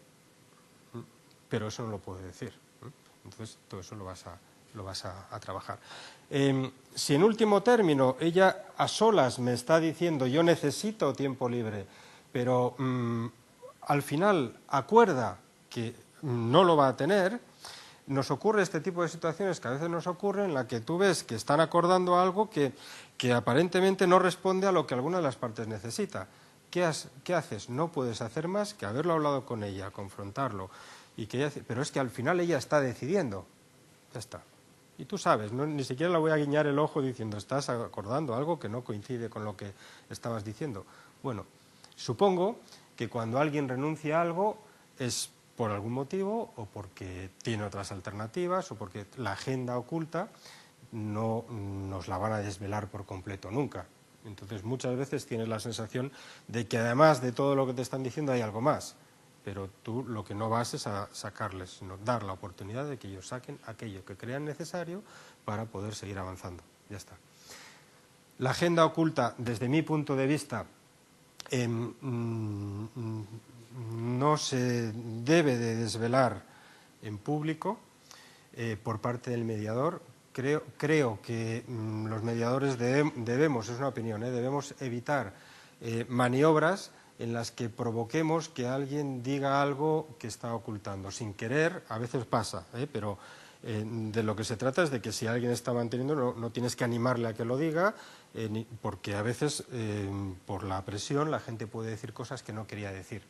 Pero eso no lo puede decir. Entonces, todo eso lo vas a trabajar. Si en último término ella a solas me está diciendo yo necesito tiempo libre, pero al final acuerda que no lo va a tener, nos ocurre este tipo de situaciones que a veces nos ocurren en la que tú ves que están acordando algo que aparentemente no responde a lo que alguna de las partes necesita. ¿Qué haces? No puedes hacer más que haberlo hablado con ella, confrontarlo. Pero es que al final ella está decidiendo. Ya está. Y tú sabes, ni siquiera le voy a guiñar el ojo diciendo estás acordando algo que no coincide con lo que estabas diciendo. Bueno, supongo que cuando alguien renuncia a algo es por algún motivo o porque tiene otras alternativas o porque la agenda oculta no nos la van a desvelar por completo nunca. Entonces muchas veces tienes la sensación de que además de todo lo que te están diciendo hay algo más, pero tú lo que no vas es a sacarles, sino dar la oportunidad de que ellos saquen aquello que crean necesario para poder seguir avanzando. Ya está. La agenda oculta, desde mi punto de vista, no se debe de desvelar en público por parte del mediador. Creo que los mediadores debemos, es una opinión, debemos evitar maniobras en las que provoquemos que alguien diga algo que está ocultando. Sin querer, a veces pasa, pero de lo que se trata es de que si alguien está manteniendo, no tienes que animarle a que lo diga, porque a veces por la presión la gente puede decir cosas que no quería decir.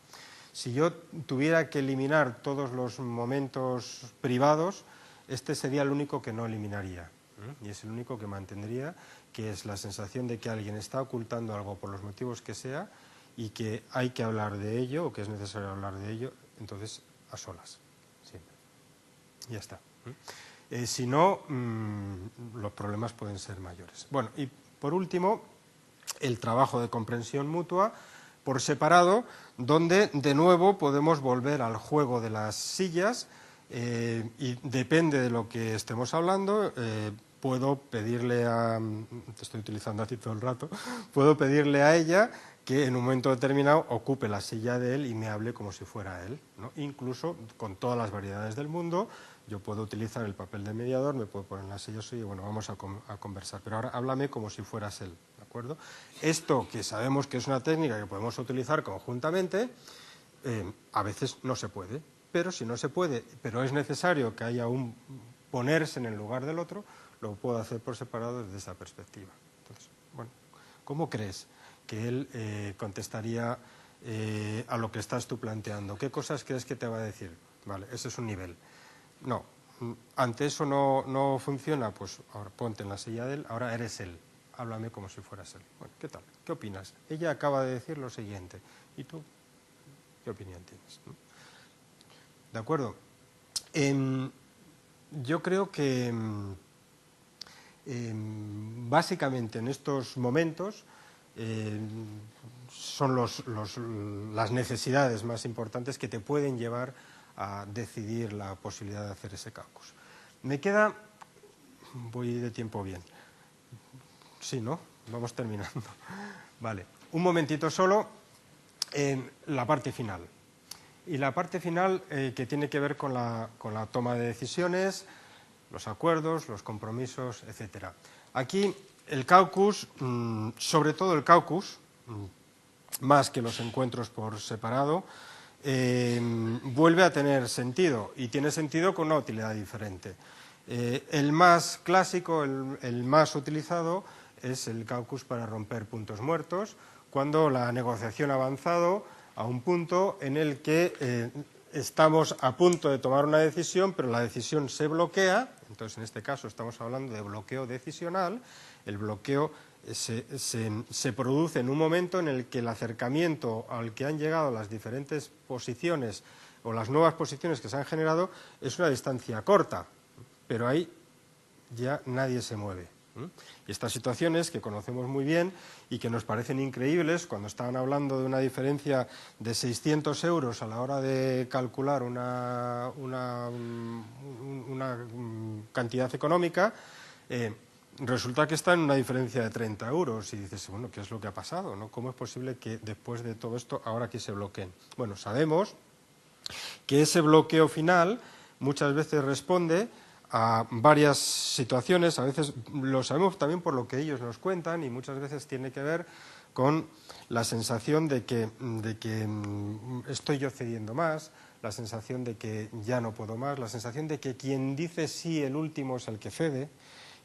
Si yo tuviera que eliminar todos los momentos privados, este sería el único que no eliminaría, y es el único que mantendría, que es la sensación de que alguien está ocultando algo por los motivos que sea y que hay que hablar de ello, o que es necesario hablar de ello, entonces a solas, siempre. Ya está. Si no, los problemas pueden ser mayores. Bueno, y por último, el trabajo de comprensión mutua por separado, donde de nuevo podemos volver al juego de las sillas, y depende de lo que estemos hablando, puedo pedirle te estoy utilizando a ti todo el rato, puedo pedirle a ella que en un momento determinado ocupe la silla de él y me hable como si fuera él, ¿no? Incluso con todas las variedades del mundo, yo puedo utilizar el papel de mediador, me puedo poner en la silla suya y bueno, vamos a conversar, pero ahora háblame como si fueras él, ¿de acuerdo? Esto, que sabemos que es una técnica que podemos utilizar conjuntamente, a veces no se puede, pero si no se puede, pero es necesario que haya un ponerse en el lugar del otro, lo puedo hacer por separado desde esa perspectiva. Entonces, bueno, ¿cómo crees que él contestaría a lo que estás tú planteando? ¿Qué cosas crees que te va a decir? Vale, ese es un nivel. No, ante eso no funciona, pues ahora ponte en la silla de él, ahora eres él, háblame como si fueras él. Bueno, ¿qué tal? ¿Qué opinas? Ella acaba de decir lo siguiente, ¿y tú qué opinión tienes? ¿De acuerdo? Yo creo que básicamente en estos momentos son las necesidades más importantes que te pueden llevar a decidir la posibilidad de hacer ese caucus. Me queda, voy de tiempo bien, sí, ¿no? Vamos terminando. Vale, un momentito solo en la parte final. Y la parte final que tiene que ver con la toma de decisiones, los acuerdos, los compromisos, etc. Aquí el caucus, sobre todo el caucus, más que los encuentros por separado, vuelve a tener sentido, y tiene sentido con una utilidad diferente. El más clásico, el más utilizado, es el caucus para romper puntos muertos, cuando la negociación ha avanzado a un punto en el que estamos a punto de tomar una decisión, pero la decisión se bloquea. Entonces, en este caso estamos hablando de bloqueo decisional. El bloqueo se produce en un momento en el que el acercamiento al que han llegado las diferentes posiciones o las nuevas posiciones que se han generado es una distancia corta, pero ahí ya nadie se mueve. Y estas situaciones que conocemos muy bien y que nos parecen increíbles, cuando estaban hablando de una diferencia de 600 euros a la hora de calcular una cantidad económica, resulta que está en una diferencia de 30 euros y dices, bueno, ¿qué es lo que ha pasado? ¿No? ¿Cómo es posible que después de todo esto ahora aquí se bloqueen? Bueno, sabemos que ese bloqueo final muchas veces responde a varias situaciones, a veces lo sabemos también por lo que ellos nos cuentan, y muchas veces tiene que ver con la sensación de que estoy yo cediendo más, la sensación de que ya no puedo más, la sensación de que quien dice sí el último es el que cede.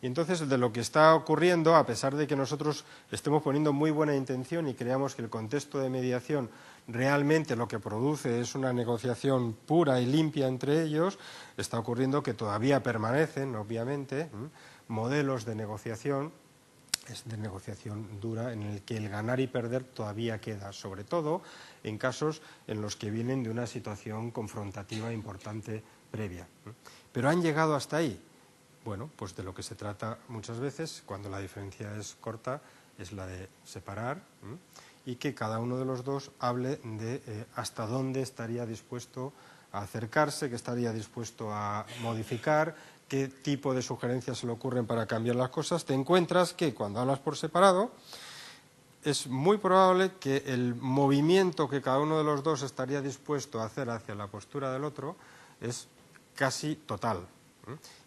Y entonces de lo que está ocurriendo, a pesar de que nosotros estemos poniendo muy buena intención y creamos que el contexto de mediación realmente lo que produce es una negociación pura y limpia entre ellos, está ocurriendo que todavía permanecen, obviamente, modelos de negociación dura en el que el ganar y perder todavía queda, sobre todo en casos en los que vienen de una situación confrontativa importante previa. Pero han llegado hasta ahí. Bueno, pues de lo que se trata muchas veces, cuando la diferencia es corta, es la de separar, y que cada uno de los dos hable de hasta dónde estaría dispuesto a acercarse, que estaría dispuesto a modificar, qué tipo de sugerencias se le ocurren para cambiar las cosas. Te encuentras que cuando hablas por separado es muy probable que el movimiento que cada uno de los dos estaría dispuesto a hacer hacia la postura del otro es casi total,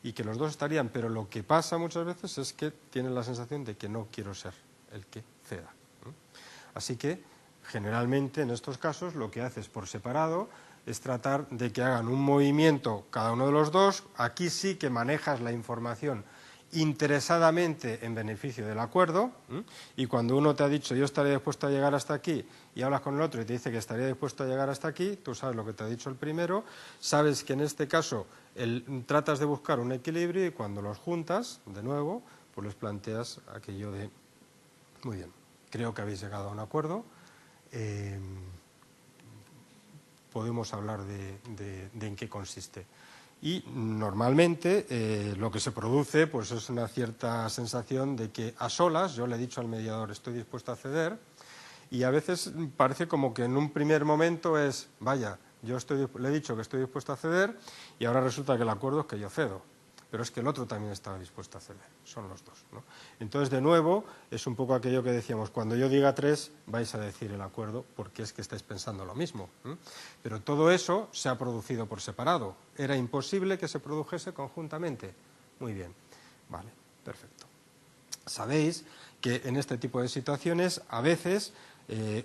y que los dos estarían, pero lo que pasa muchas veces es que tienen la sensación de que no quiero ser el que ceda. Así que generalmente en estos casos lo que haces por separado es tratar de que hagan un movimiento cada uno de los dos. Aquí sí que manejas la información interesadamente en beneficio del acuerdo, y cuando uno te ha dicho yo estaría dispuesto a llegar hasta aquí y hablas con el otro y te dice que estaría dispuesto a llegar hasta aquí, tú sabes lo que te ha dicho el primero, sabes que en este caso tratas de buscar un equilibrio, y cuando los juntas de nuevo pues les planteas aquello de muy bien, creo que habéis llegado a un acuerdo, podemos hablar de en qué consiste. Y normalmente lo que se produce pues es una cierta sensación de que a solas, yo le he dicho al mediador estoy dispuesto a ceder, y a veces parece como que en un primer momento es, vaya, le he dicho que estoy dispuesto a ceder y ahora resulta que el acuerdo es que yo cedo, pero es que el otro también estaba dispuesto a ceder, son los dos, ¿no? Entonces, de nuevo, es un poco aquello que decíamos, cuando yo diga 3 vais a decir el acuerdo porque es que estáis pensando lo mismo, pero todo eso se ha producido por separado, era imposible que se produjese conjuntamente. Muy bien, vale, perfecto. Sabéis que en este tipo de situaciones a veces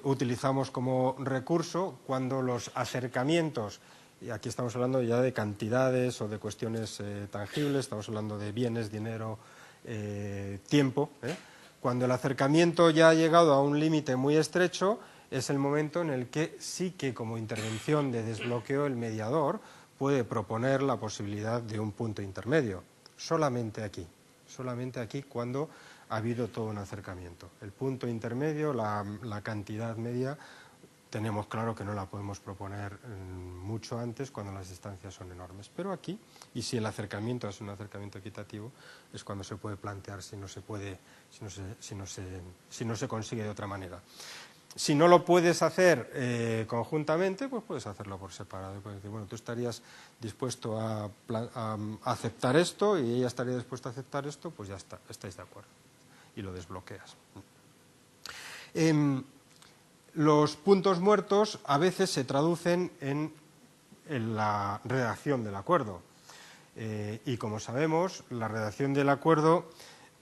utilizamos como recurso cuando los acercamientos, y aquí estamos hablando ya de cantidades o de cuestiones tangibles, estamos hablando de bienes, dinero, tiempo, cuando el acercamiento ya ha llegado a un límite muy estrecho, es el momento en el que sí que como intervención de desbloqueo el mediador puede proponer la posibilidad de un punto intermedio. Solamente aquí cuando ha habido todo un acercamiento. El punto intermedio, la cantidad media, tenemos claro que no la podemos proponer mucho antes cuando las distancias son enormes. Pero aquí, y si el acercamiento es un acercamiento equitativo, es cuando se puede plantear si no se consigue de otra manera. Si no lo puedes hacer conjuntamente, pues puedes hacerlo por separado. Puedes decir, bueno, tú estarías dispuesto a aceptar esto y ella estaría dispuesta a aceptar esto, pues ya está, estáis de acuerdo. Y lo desbloqueas. Los puntos muertos a veces se traducen en la redacción del acuerdo. Y como sabemos, la redacción del acuerdo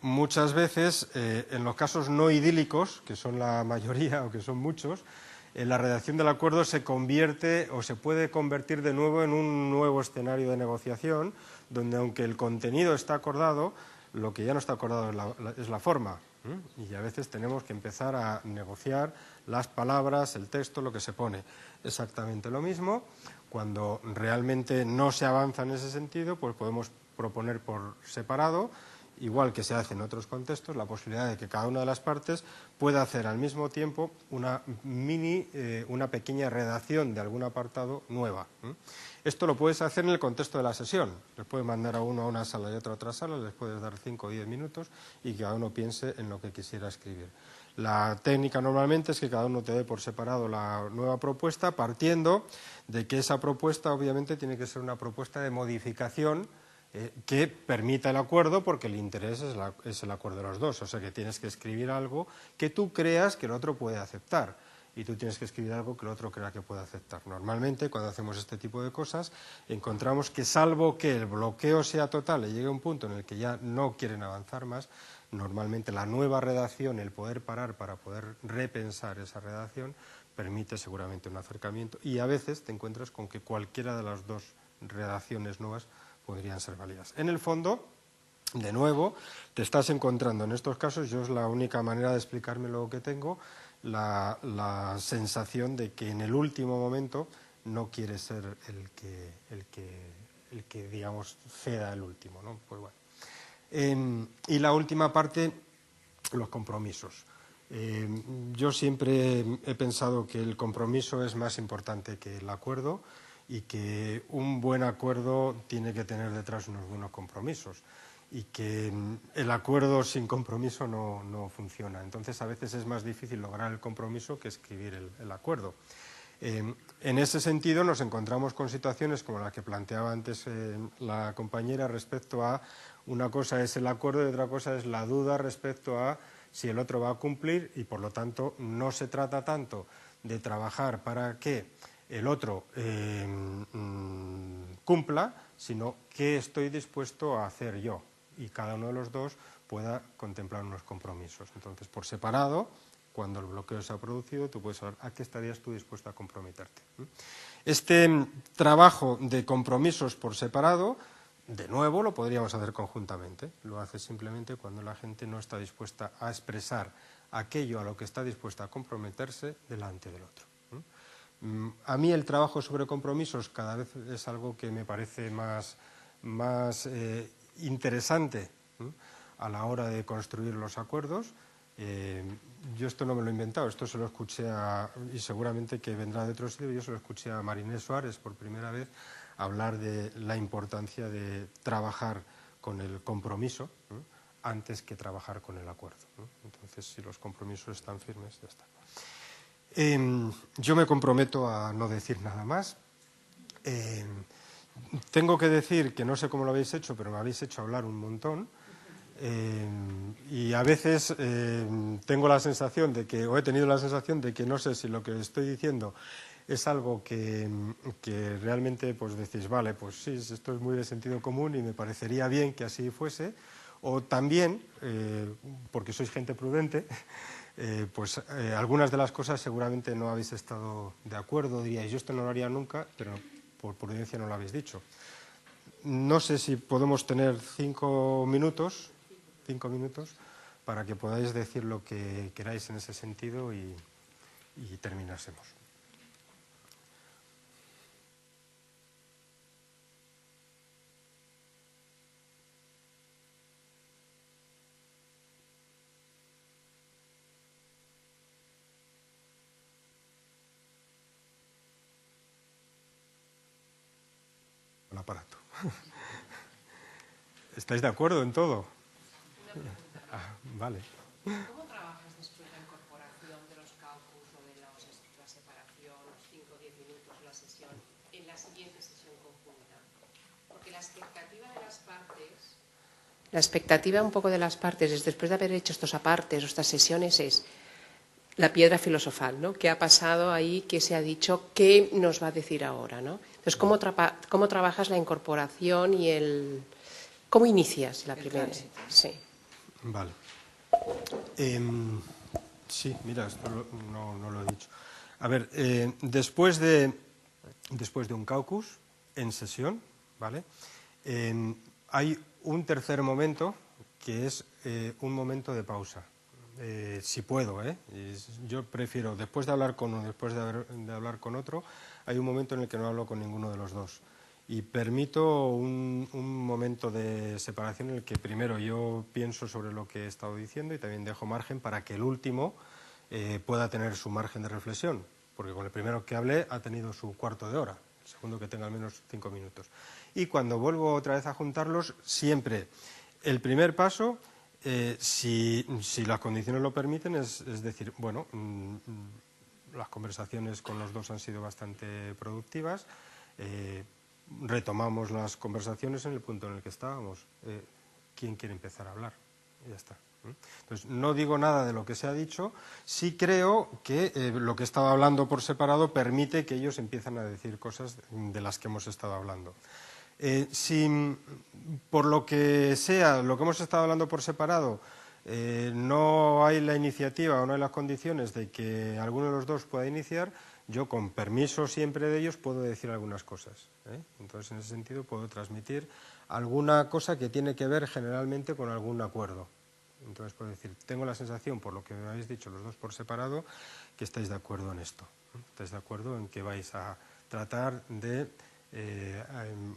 muchas veces, en los casos no idílicos, que son la mayoría o que son muchos, la redacción del acuerdo se convierte o se puede convertir de nuevo en un nuevo escenario de negociación, donde aunque el contenido está acordado, lo que ya no está acordado es la forma. Y a veces tenemos que empezar a negociar las palabras, el texto, lo que se pone. Exactamente lo mismo. Cuando realmente no se avanza en ese sentido, pues podemos proponer por separado, igual que se hace en otros contextos, la posibilidad de que cada una de las partes pueda hacer al mismo tiempo una pequeña redacción de algún apartado nueva. Esto lo puedes hacer en el contexto de la sesión. Les puedes mandar a uno a una sala y otro a otra sala, les puedes dar 5 o 10 minutos y que cada uno piense en lo que quisiera escribir. La técnica normalmente es que cada uno te dé por separado la nueva propuesta, partiendo de que esa propuesta obviamente tiene que ser una propuesta de modificación que permita el acuerdo, porque el interés es el acuerdo de los dos, o sea que tienes que escribir algo que tú creas que el otro puede aceptar y tú tienes que escribir algo que el otro crea que puede aceptar. Normalmente cuando hacemos este tipo de cosas encontramos que salvo que el bloqueo sea total y llegue a un punto en el que ya no quieren avanzar más, normalmente la nueva redacción, el poder parar para poder repensar esa redacción, permite seguramente un acercamiento, y a veces te encuentras con que cualquiera de las dos redacciones nuevas podrían ser válidas. En el fondo, de nuevo, te estás encontrando en estos casos, yo es la única manera de explicarme lo que tengo, la sensación de que en el último momento no quiere ser el que digamos, ceda el último, ¿no? Pues bueno. Y la última parte, los compromisos. Yo siempre he pensado que el compromiso es más importante que el acuerdo, y que un buen acuerdo tiene que tener detrás unos buenos compromisos. y que el acuerdo sin compromiso no funciona. Entonces, a veces es más difícil lograr el compromiso que escribir el acuerdo. En ese sentido, nos encontramos con situaciones como la que planteaba antes la compañera respecto a una cosa es el acuerdo y otra cosa es la duda respecto a si el otro va a cumplir y, por lo tanto, no se trata tanto de trabajar para que el otro cumpla, sino qué estoy dispuesto a hacer yo, y cada uno de los dos pueda contemplar unos compromisos. Entonces, por separado, cuando el bloqueo se ha producido, tú puedes saber a qué estarías tú dispuesto a comprometerte. Este trabajo de compromisos por separado, de nuevo, lo podríamos hacer conjuntamente. Lo hace simplemente cuando la gente no está dispuesta a expresar aquello a lo que está dispuesta a comprometerse delante del otro. A mí el trabajo sobre compromisos cada vez es algo que me parece más interesante a la hora de construir los acuerdos. Yo esto no me lo he inventado, esto se lo escuché y seguramente que vendrá de otro sitio, yo se lo escuché a Marinés Suárez por primera vez hablar de la importancia de trabajar con el compromiso antes que trabajar con el acuerdo. Entonces, si los compromisos están firmes, ya está. Yo me comprometo a no decir nada más. Tengo que decir que no sé cómo lo habéis hecho, pero me habéis hecho hablar un montón. Y a veces tengo la sensación de que, o he tenido la sensación de que no sé si lo que estoy diciendo es algo que realmente pues decís, vale, pues sí, esto es muy de sentido común y me parecería bien que así fuese, o también, porque sois gente prudente, pues algunas de las cosas seguramente no habéis estado de acuerdo, diríais, yo esto no lo haría nunca, pero por prudencia no lo habéis dicho. No sé si podemos tener 5 minutos para que podáis decir lo que queráis en ese sentido y terminásemos. El aparato. ¿Estáis de acuerdo en todo? Vale. ¿Cómo trabajas después la incorporación de los cálculos o de la separación, los 5 o 10 minutos de la sesión, en la siguiente sesión conjunta? Porque la expectativa de las partes... La expectativa un poco de las partes es, después de haber hecho estos apartes o estas sesiones, es la piedra filosofal, ¿no? ¿Qué ha pasado ahí? ¿Qué se ha dicho? ¿Qué nos va a decir ahora? ¿No? Entonces, ¿cómo trabajas la incorporación y el... ¿Cómo inicias la primera? Sí. Vale. Sí, mira, esto no lo he dicho. A ver, después de un caucus en sesión, ¿vale? Hay un tercer momento que es un momento de pausa. Si puedo, yo prefiero, después de hablar con uno, después de hablar con otro, hay un momento en el que no hablo con ninguno de los dos. Y permito un momento de separación en el que primero yo pienso sobre lo que he estado diciendo y también dejo margen para que el último pueda tener su margen de reflexión, porque con el primero que hablé ha tenido su cuarto de hora, el segundo que tenga al menos 5 minutos. Y cuando vuelvo otra vez a juntarlos, siempre el primer paso, si las condiciones lo permiten, es decir, bueno, las conversaciones con los dos han sido bastante productivas, retomamos las conversaciones en el punto en el que estábamos. ¿Quién quiere empezar a hablar? Y ya está. Entonces, no digo nada de lo que se ha dicho, sí creo que lo que estaba hablando por separado permite que ellos empiecen a decir cosas de las que hemos estado hablando. Si por lo que sea, lo que hemos estado hablando por separado, no hay la iniciativa o no hay las condiciones de que alguno de los dos pueda iniciar, yo, con permiso siempre de ellos, puedo decir algunas cosas. Entonces, en ese sentido, puedo transmitir alguna cosa que tiene que ver generalmente con algún acuerdo. Entonces, puedo decir, tengo la sensación, por lo que me habéis dicho los dos por separado, que estáis de acuerdo en esto. Estáis de acuerdo en que vais a tratar de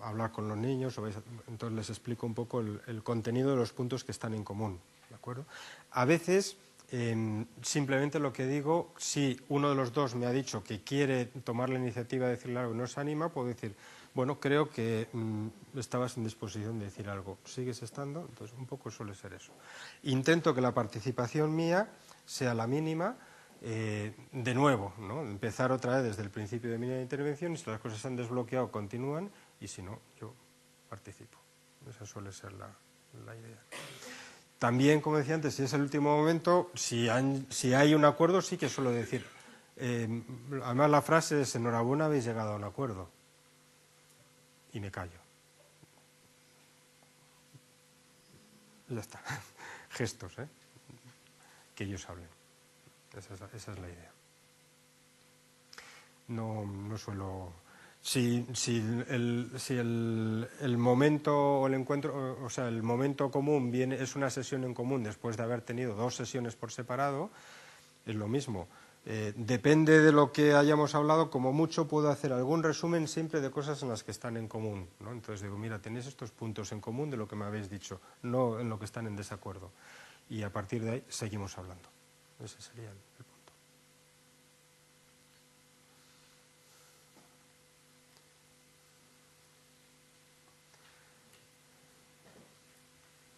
hablar con los niños, entonces les explico un poco el contenido de los puntos que están en común. ¿De acuerdo? A veces... simplemente lo que digo, si uno de los dos me ha dicho que quiere tomar la iniciativa de decirle algo y no se anima, puedo decir, bueno, creo que estabas en disposición de decir algo. ¿Sigues estando? Entonces, un poco suele ser eso. Intento que la participación mía sea la mínima, de nuevo, ¿no? Empezar otra vez desde el principio de mi intervención, y si las cosas se han desbloqueado, continúan, y si no, yo participo. Esa suele ser la idea. También, como decía antes, si es el último momento, si hay un acuerdo, sí que suelo decir. Además, la frase es: enhorabuena, habéis llegado a un acuerdo. Y me callo. Ya está. Gestos, que ellos hablen. Esa es la idea. No suelo... Si el momento o el encuentro, o sea, el momento común es una sesión en común después de haber tenido 2 sesiones por separado, es lo mismo. Depende de lo que hayamos hablado, como mucho puedo hacer algún resumen siempre de cosas en las que están en común, ¿no? Entonces digo, mira, tenéis estos puntos en común de lo que me habéis dicho, no en lo que están en desacuerdo. Y a partir de ahí seguimos hablando. Ese sería el punto.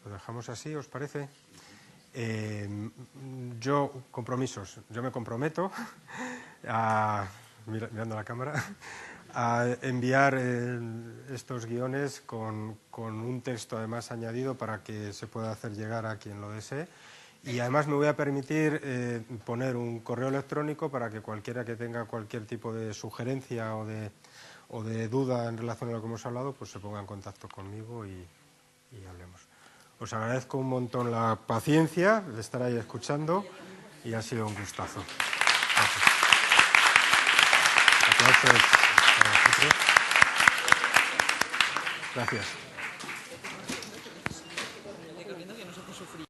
¿Lo dejamos así, os parece? Compromisos. Yo me comprometo mirando a la cámara, a enviar estos guiones con un texto además añadido para que se pueda hacer llegar a quien lo desee. Y además me voy a permitir poner un correo electrónico para que cualquiera que tenga cualquier tipo de sugerencia o de duda en relación a lo que hemos hablado, pues se ponga en contacto conmigo y hablemos. Os agradezco un montón la paciencia de estar ahí escuchando y ha sido un gustazo. Gracias. Aplausos para vosotros. Gracias.